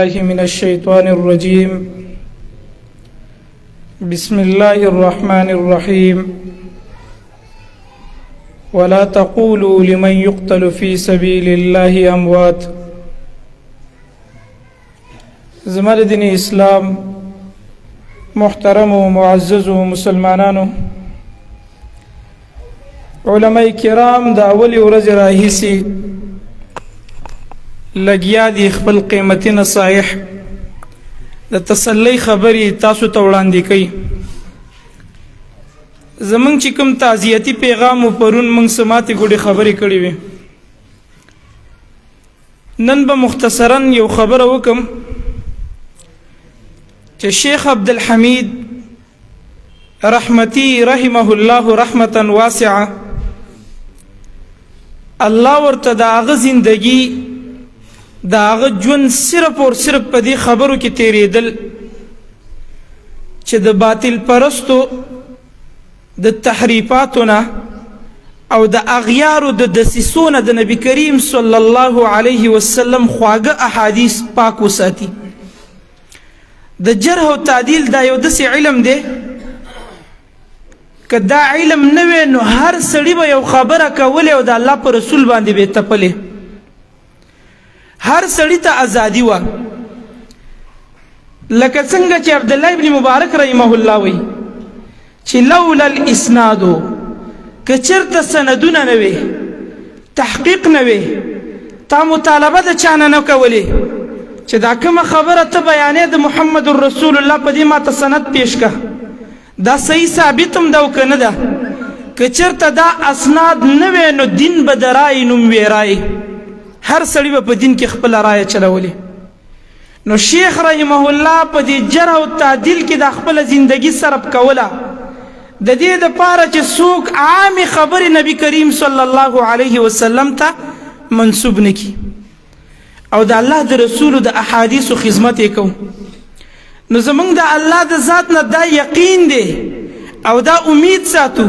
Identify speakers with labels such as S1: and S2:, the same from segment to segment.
S1: الله من الشيطان الرجيم. بسم الله الرحمن الرحيم. ولا تقولوا لمن يقتل في سبيل الله أموات. زمر دین اسلام محترم و معزز و مسلمانانو، علماء کرام دا اولی ورځ راهیسي لګیا دي خپل قیمتي نصایح د تسلی خبرې تاسو ته وړاندې کوي. زمونږ چې کوم تعزیتي پیغام و پرون موږ سماتې ګوډې خبرې کړې وې، نن به مختصرا یو خبره وکم چې شیخ عبدالحمید رحمتی رحمه الله رحمتا واسعه، الله ورته د هغه زندگی دا هغه ژوند صرف اور صرف په دې خبرو کې تیریدل چې د باطل پرستو د تحریفاتو نه او د اغیارو د دسیسو نه د نبی کریم صلی الله علیه وسلم خواږه احادیث پاک وساتي. د جرح او تعدیل دا یو داسې علم دی، که دا علم نه وی نو هر سړي به یو خبره کولی او د الله په رسول باندې به تپلې، هر سړی ته ازادي وه. لکه څنګه چې عبدالله ابن مبارک رحمه الله وی چې لولا الاسنادو، که چېرته سندونه نه وي، تحقیق نه وي، تا مطالبه د چا نه کولې چې دا کومه خبره ته بیانې د محمد رسول الله په دې ماته سند پیش که، دا صحیح ثابت هم ده او که نه ده. که چېرته دا اسناد نه وي نو دین به د رای نوم وی رای، هر سړی به په دین کې خپل رایه چلولې. نو شیخ رحمه الله په دې جرح او تعدیل کې د خپل زندگی صرف کوله د دې دپاره چې څوک عامې خبرې نبی کریم صلی الله علیه وسلم ته منسوب نه کړي او د الله د رسولو د احادیثو خدمت یې کوو. نو زمونږ د الله د ذات نه دا یقین دی او دا امید ساتو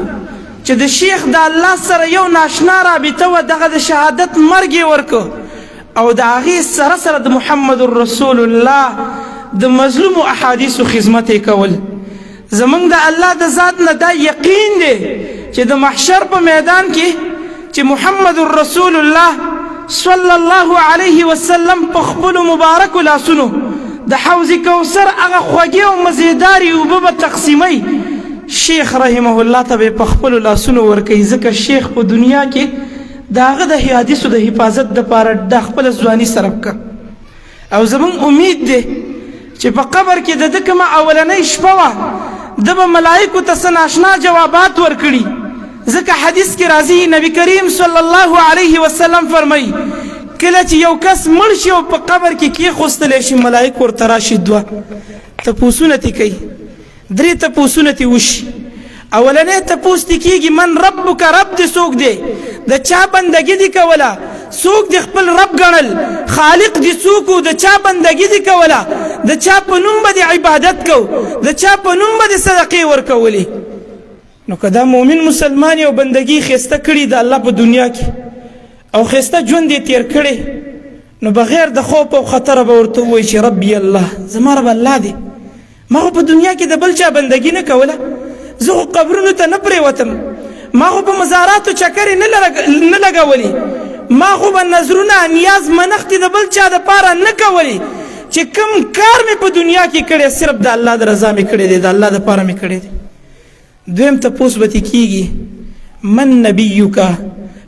S1: چې د شیخ د الله سره یو ناشنا رابطه وه، دغه د شهادت مرګ یې ورکو او د هغې سره سره د محمد رسول الله د مظلومو احادیثو خدمت یې کول. زمونږ د الله د ذات نه دا یقین دی چې د محشر په میدان کې چې محمد رسول الله صلی الله علیه وسلم په خپلو مبارکو لاسونو د حوض کوثر هغه خوږې او مزیدارې اوبه به تقسیموي، شیخ رحمه الله ته به په خپلو لاسونو ورکوي، ځکه شیخ په دنیا کې د هغه د حدیثو د حفاظت دپاره د خپله ځواني صرف کړه. او زمونږ امید دی چې په قبر کې د ده کومه اولنۍ شپه وه ده به ملایکو ته څه ناشنا جوابات ورکړي، ځکه حدیث کې راځي نبی کریم صلی الله علیه وسلم فرمایي کله چې یو کس مړ شي او په قبر کې کېښوستلی شي ملایک ورته راشي، دوه تپوسونه ترې کوي، درې تپوسونه ترې وشي. اولنی تپوس ترې کېږي من ربک، رب دې څوک دی، د چا بندګي دې کوله، څوک دې خپل رب ګڼل، خالق دې څوک و، د چا بندګي دې کوله، د چا په نوم به دې عبادت کو، د چا په نوم به دې صدقې ورکولې. نو که دا مؤمن مسلمان او بندګي ښایسته کړي د الله په دنیا کې او ښایسته ژوند یې تیر کړی، نو بغیر د خوف او خطره به ورته ووایي چې ربي الله، زما رب الله دی، ما خو په دنیا کې د بل چا بندګي نه کوله، زه خو قبرونو ته نه پرېوتم، ما خو په مزاراتو چکرې نه لګولې، ما خو به نظرونه نیاز منښتې د بل چا دپاره نه کولې، چې کوم کار مې په دنیا کې کړی صرف د الله د رضا مې کړی دی، د الله دپاره مې کړی دی. دویم تپوس به ترې کېږي من نبیک،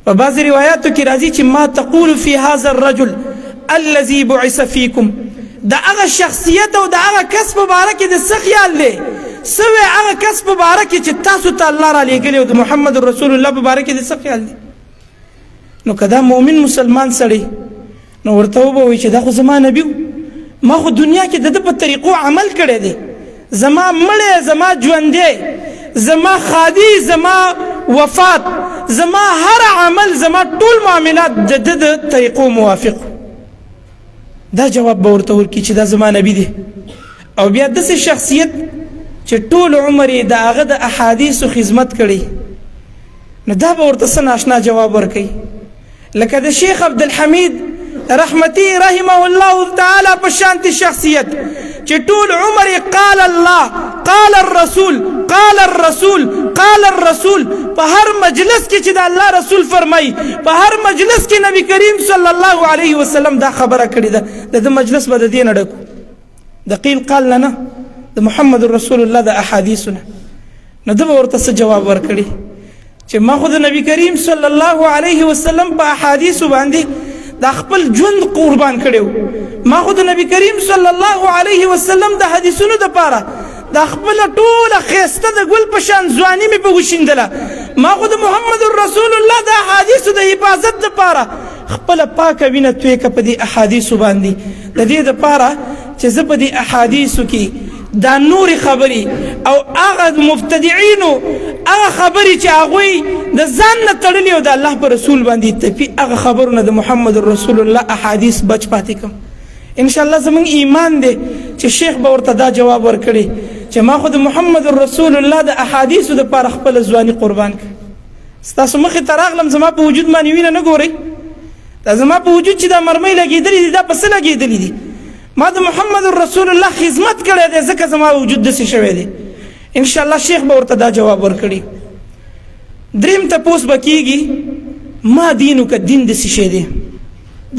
S1: په بعضې روایاتو کې راځي چې ما تقول فی هذا الرجل الذي بعث فیکم، د هغه شخصیت او د هغه کس په باره کې د څه خیال دی، څه وی هغه کس په باره کې چې تاسو ته الله را لېږلی او د محمد رسول الله په باره کې د څه خیال دی. نو که دا مؤمن مسلمان سړی نو ورته وبه چې دا خو زما نبي و، ما خو دنیا کې د ده په طریقو عمل کړی دی، زما مړی، زما ژوندی، زما خادي، زما وفات، زما هر عمل، زما ټول معاملات د ده د طریقو موافق. دا جواب به ورته ورکړي چې دا زما نبي دی. او بیا داسې شخصیت چې ټول عمر یې د هغه د احادیثو خدمت کړی، نو دا به ورته څه ناشنا جواب ورکوي. لکه د شیخ عبدالحمید رحمتي رحمه الله تعالی په شانتي شخصیت چې ټول عمر قال الله قال الرسول قال الرسول قال الرسول په هر مجلس کې چې د الله رسول فرمایي په هر مجلس کې نبی کریم صلی الله علیه وسلم دا خبره کړې ده د مجلس به د دې نه ډکو د قیل قال نه د محمد رسول الله د احادیثونه نو ده به ورته څه جواب ورکړي چې ما خو د نبی کریم صلی الله علیه وسلم په احادیثو باندې دا خپل ژوند قربان کړی و ما خو د نبی کریم صلی الله علیه وسلم د حدیثونو دپاره دا خپله ټوله ښایسته د ګل په شان ځواني مې په وشیندله ما خو د محمد رسول الله د احادیثو د حفاظت دپاره خپله پاکه وینه توی که په دې احادیثو باندې د دې دپاره چې زه په دې احادیثو کې دا نورې خبرې او هغه مبتدعینو هغه خبرې چې هغوی د ځان نه تړلي او د الله په رسول باندې تپي هغه خبرونه د محمد رسول الله احادیث بچ پاتې کړم انشاءالله زموږ ایمان دی چې شیخ به ورته دا جواب ورکړي چې ما خو د محمد رسول الله د احادیثو دپاره خپله ځواني قربان کړه ستاسو مخې ته راغلم زما په وجود باندې وینه نه ګورئ دا زما په وجود چې دا مرمۍ لګېدلي دي دا په څه لګېدلي دي ما د محمد رسول الله خدمت کړی دی ځکه زما وجود داسې شوی دی انشاءالله شیخ به ورته دا جواب ورکړي دریم تپوس به کېږي ما دینو که دین داسې شی دی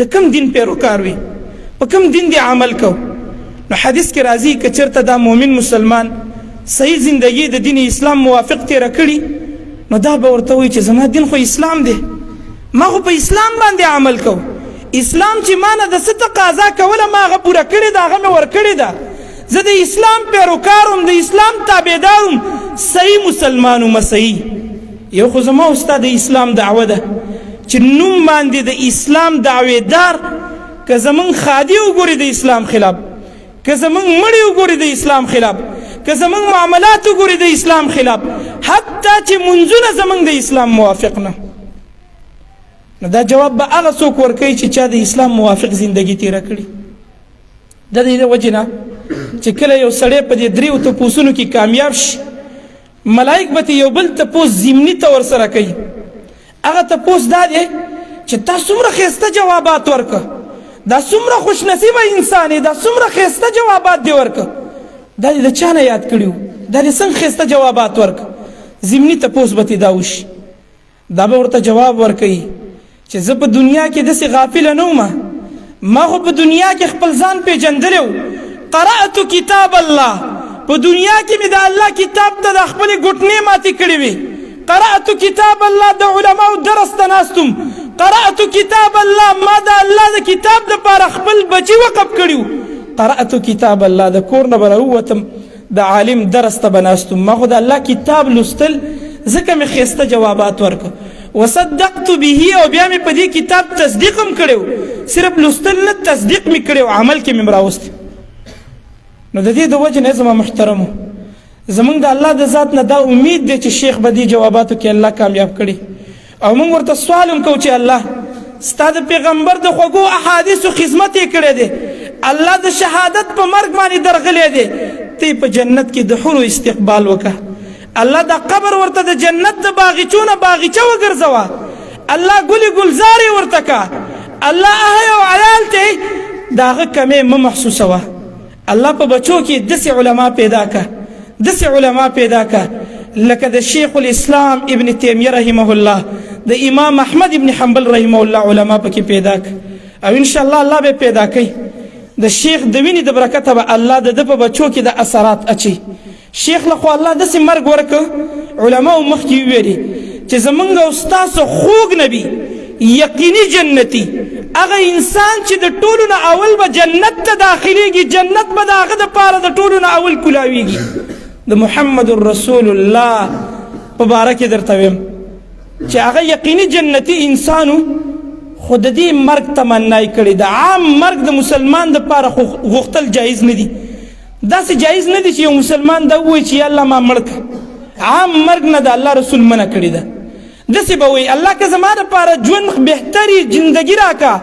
S1: د کوم دین پیروکار وي په کوم دین دی عمل کو نو حدیث کې راځي که چېرته دا مؤمن مسلمان صحیح زندگی د دین اسلام موافق تېره کړي نو دا به ورته وایي چې زما دین خو اسلام دی ما خو په اسلام باندې عمل کو اسلام چې ما نه د څه تقاضا کوله ما هغه پوره کړې ده هغه مې ورکړې ده زه د اسلام پیروکار وم د اسلام تابعدار وم صحیح مسلمان وم صحیح یو خو زما او ستا د اسلام دعوه ده چې نوم باندې د اسلام دعویدار که زمونږ خادي وګوري د اسلام خلاف که زمونږ مړي وګوري د اسلام خلاف که زمونږ معاملات وګوري د اسلام خلاف حتی چې منځونه زمونږ د اسلام موافق نه نو دا جواب به هغه څوک ورکوي چې چا د اسلام موافق زندگی تیره کړي د دې وجې نه چې کله یو سړی په دې دریو تپوسونو کې کامیاب شي ملائک به یو بل تپوس ضمني ته ورسره کوي هغه تپوس دا دی چې تا څومره ښایسته جوابات ورکړه دا څومره خوش نصیبه انسان دا څومره ښایسته جوابات دې ورکړه دا دې د چا نه یاد کړي دا دې څنګه ښایسته جوابات ورکړه ضمني تپوس به دا وشي دا به ورته جواب ورکوي چې زه په دنیا کې داسې غافله نه وم ما خو په دنیا کې خپل ځان پیژندلی و قرأت کتاب الله په دنیا کې مې د الله کتاب ته د خپلې ګوتنې ماتې کړې وې قرأت کتاب الله د علماو درس ته ناستم قرأت کتاب الله ما د الله د کتاب دپاره خپل بچي وقف کړي و قرأت کتاب الله د کور نه به راووتم د عالم درس ته به ناستم ما خو د الله کتاب لوستل ځکه مې ښایسته جوابات ورکړه وصدقت به او بیا مې په دې کتاب تصدیق هم کړی و صرف لوستل نه تصدیق مې کړی و عمل کې مې راوستی نو د دې د وجې نه زما محترمو زمونږ د الله د ذات نه دا امید دی چې شیخ به دې جواباتو کې الله کامیاب کړي او موږ ورته سوال هم کوو چې الله ستا د پیغمبر د خوږو احادیثو خدمت یې کړی دی الله د شهادت په مرګ باندې درغلی دی ته په جنت کې د حورو استقبال وکړه الله دا قبر ورته د جنت د باغچو نه باغچه وګرځوه الله ګلې ګلزارې ورته که الله اهی او عیال ته د هغه کمې مه محسوسوه الله په بچو کې داسې علما پیدا که داسې علما پیدا که لکه د شیخ الاسلام ابن تیمیه رحمه الله د امام احمد ابن حنبل رحمه الله علما پکې پیدا که او انشاءالله الله به پیدا کوي د شیخ د وینې د برکته به الله د ده په بچو کې د اثرات اچي شیخ له خو الله داسې مرګ ورکړه علماو مخکې وویلي چې زمونږ او ستاسو خوږ نبي یقیني جنتي هغه انسان چې د ټولو نه اول به جنت ته داخلیږي جنت به د هغه دپاره د ټولو نه اول کولاویږي د محمد رسول الله په باره کې درته ویم چې هغه یقیني جنتي انسانو خو د دې مرګ تمنا یې کړې د عام مرګ د مسلمان دپاره خو غوښتل جایز نه دي داسې جایز نه دي چې یو مسلمان دا ووایي چې یا الله ما مړ کړه عام مرګ نه د الله رسول منع کړې ده داسې به وایي الله که زما دپاره ژوند بهتري زندګي راکړه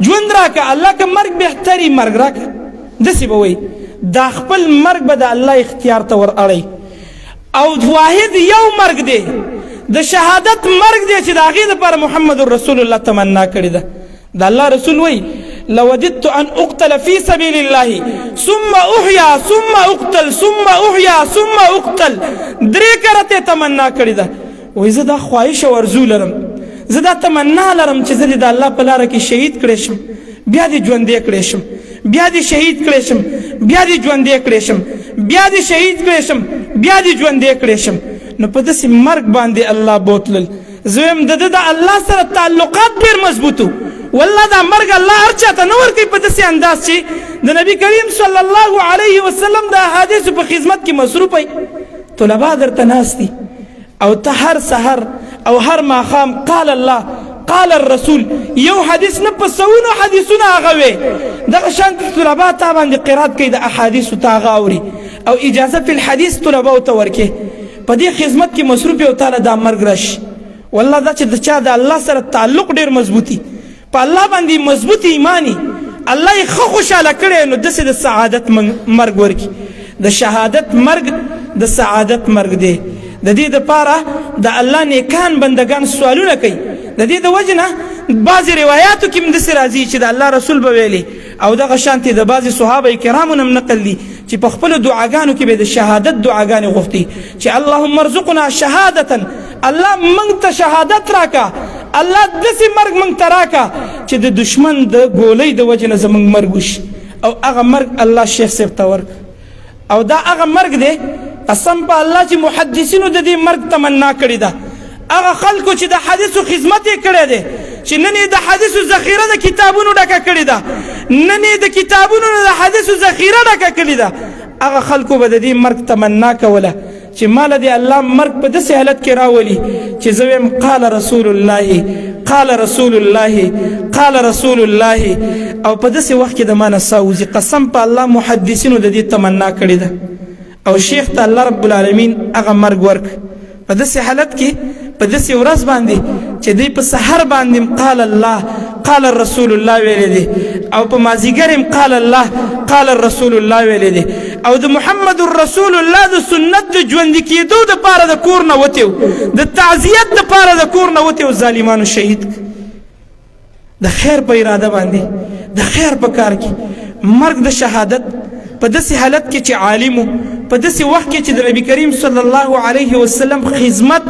S1: ژوند راکړه الله که مرګ بهتري مرګ راکړه داسې به وایي دا خپل مرګ به د الله اختیار ته ور اړی او واحد یو مرګ دی د شهادت مرګ دی چې د هغې دپاره محمد رسول الله تمنا کړې ده د الله رسول وایي لوددت ان اقتل في سبيل الله ثم احيا ثم اقتل ثم احيا ثم اقتل. درې کرته تمنا کړې ده. وای زه دا خواهش او ارزو لرم، زه دا تمنا لرم چې زه د الله په لاره کې شهید کړی شم، بیا دې ژوندی کړی شم، بیا دې شهید کړی شم، بیا دې ژوندی کړی شم، بیا دې شهید کړی شم، بیا دې ژوندی کړی شم. نو په داسې مرګ باندې الله بوتلل. زویم د الله سره تعلقات ډېر مضبوطو. والله دا مرګ الله هر چاته نه ورکوي په داسې انداز چې د نبي کریم صلی الله علیه وسلم د احادیثو په خدمت کې مصروف وي. طلبا درته ناست دي او ته هر سحر او هر ماښام قال الله قال الرسول یو حدیث نه په سوونو حدیثونه هغه وي. دغه شانتې طلبا تا باندې قرات کوي د احادیثو تا هغه اوري او اجازه فی الحدیث طلباو ته ورکوي. په دې خدمت کې مصروف یو تعالی دا مرګ راشي. والله دا چې د چا د الله سره تعلق ډېر مضبوطي، په الله باندې مضبوط ایمانی، الله یې ښه خوشحاله کړی، نو داسې د سعادت مرګ ورکي. د شهادت مرګ د سعادت مرګ دی. د دې دپاره د الله نیکان بندگان سوالونه کوي. د دې د وجې نه بعضې روایاتو کې هم داسې راځي چې د الله رسول به ویلي او دغه شانتې د بعضې صحابه کرامو نه هم نقل دي چې په خپلو دعاګانو کې به د شهادت دعاګانې غوښتي چې اللهم ارزقنا شهادتا، الله موږ ته شهادت راکا، الله داسې مرګ موږ ته راکا چې د دشمن د ګولۍ د وجې نه زموږ مرګ وشي. او هغه مرګ الله شیخ صاحب ته ورک. او دا هغه مرګ دی قسم په الله چې محدثینو د دې مرګ تمنا کړې ده. هغه خلکو چې د حدیثو خدمت یې کړی دی، چې نن یې د حدیثو ذخیره د کتابونو ډکه کړې ده، نن یې د کتابونو د حدیثو ذخیره ډکه کړې ده، هغه خلکو به د دې مرګ تمنا کوله چې ماله دې الله مرګ په داسې حالت کې راولي چې زه وایم قال رسول الله قال رسول الله قال رسول الله، او په داسې وخت کې د ما نه ساه وځي. قسم په الله محدثینو د دې تمنا کړې ده او شیخ ته الله رب العالمین هغه مرګ ورک په داسې حالت کې، په داسې ورځ باندې چې دوی په سحر باندې قال الله قال رسول الله ویلې دي او په مازیګر قال الله قال رسول الله ویلې دي او د محمد رسول الله د سنت د ژوندي کېدو دپاره د کور نه وتیو، د تعزیت دپاره د کور نه وتیو، ظالمانو شهید د خیر په اراده باندې، د خیر په کار کې مرګ د شهادت په داسې حالت کې چې عالمو، په داسې وخت کې چې د نبی کریم صلی الله علیه وسلم خدمت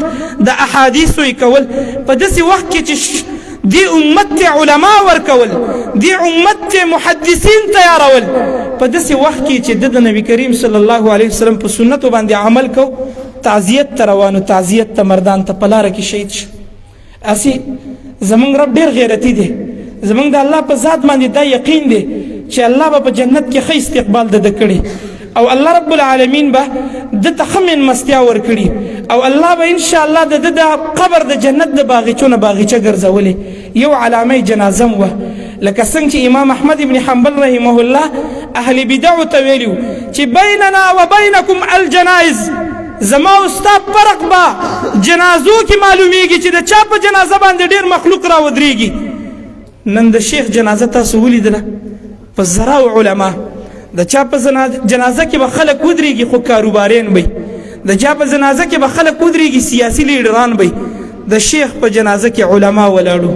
S1: د احادیثو یې کول، په داسې وخت کې چې دی امت ته علما ورکول، دی امت ته محدثین تیارول، په داسې وخت کې چې د نبی کریم صلی الله علیه وسلم په سنتو باندې عمل کو، تعزیت ته روانو، تعزیت ته مردان ته په لاره کې شهید شو. اسی زمونږ رب ډېر غیرتي دی، زمونږ د الله په ذات باندې دا یقین دی چې الله به په جنت کې ښه استقبال د ده کړي او الله رب العالمین به ده ته ښه مېلمستیا ورکړي او الله به انشاءالله د ده د قبر د جنت د باغچو نه باغچه ګرځولې. یو علامه جنازه وه، لکه څنګه چې امام احمد ابن حنبل رحمه الله اهل بدعو ته ویلي چې بیننا و بینکم الجنائز، زما او ستا فرق به جنازو کې معلومیږي چې د چا په جنازه باندې ډېر مخلوق را ودرېږي. نن د شیخ جنازه تاسو ولیدله په زراو علما، د چا په جنازه کې به خلک ودرېږي خو کاروباریان وي، د چا په جنازه کې به خلک ودرېږي سیاسي لیډران وي، د شیخ په جنازه کې علما ولاړو،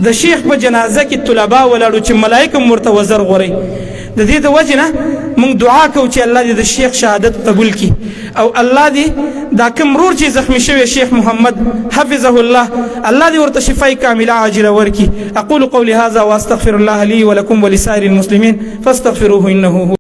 S1: د شیخ په جنازه کې طلبا ولاړو چې ملائکه هم ورته وزر غوري. د دې د وجې نه موږ دعا کوو چې الله دې د شیخ شهادت قبول کړي او الله دې دا کوم رور چې زخمی شوی شیخ محمد حفظه الله، الله دې ورته شفای کامله عاجله ورکړي. اقول قولي هذا واستغفر الله لي ولكم ولسائر المسلمين فاستغفروه انه هو